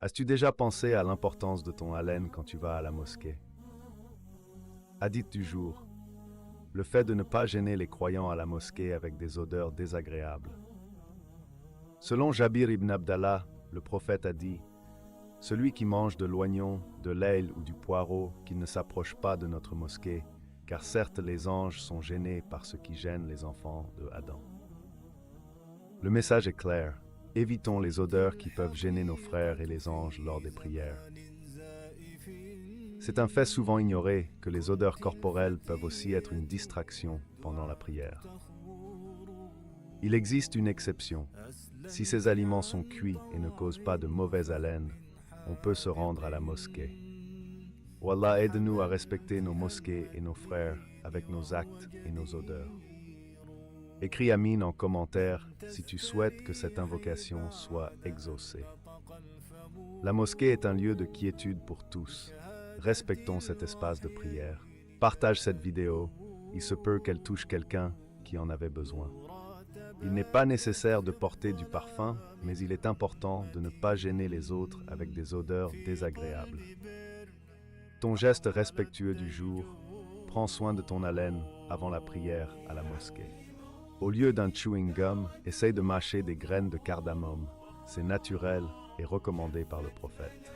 As-tu déjà pensé à l'importance de ton haleine quand tu vas à la mosquée? Hadith du jour. Le fait de ne pas gêner les croyants à la mosquée avec des odeurs désagréables. Selon Jabir ibn Abdallah, le prophète a dit: celui qui mange de l'oignon, de l'ail ou du poireau, qu'il ne s'approche pas de notre mosquée, car certes les anges sont gênés par ce qui gêne les enfants de Adam. Le message est clair. Évitons les odeurs qui peuvent gêner nos frères et les anges lors des prières. C'est un fait souvent ignoré que les odeurs corporelles peuvent aussi être une distraction pendant la prière. Il existe une exception. Si ces aliments sont cuits et ne causent pas de mauvaise haleine, on peut se rendre à la mosquée. Wallah, aide-nous à respecter nos mosquées et nos frères avec nos actes et nos odeurs. Écris Amin en commentaire si tu souhaites que cette invocation soit exaucée. La mosquée est un lieu de quiétude pour tous. Respectons cet espace de prière. Partage cette vidéo. Il se peut qu'elle touche quelqu'un qui en avait besoin. Il n'est pas nécessaire de porter du parfum, mais il est important de ne pas gêner les autres avec des odeurs désagréables. Ton geste respectueux du jour, prends soin de ton haleine avant la prière à la mosquée. Au lieu d'un chewing gum, essaye de mâcher des graines de cardamome. C'est naturel et recommandé par le prophète.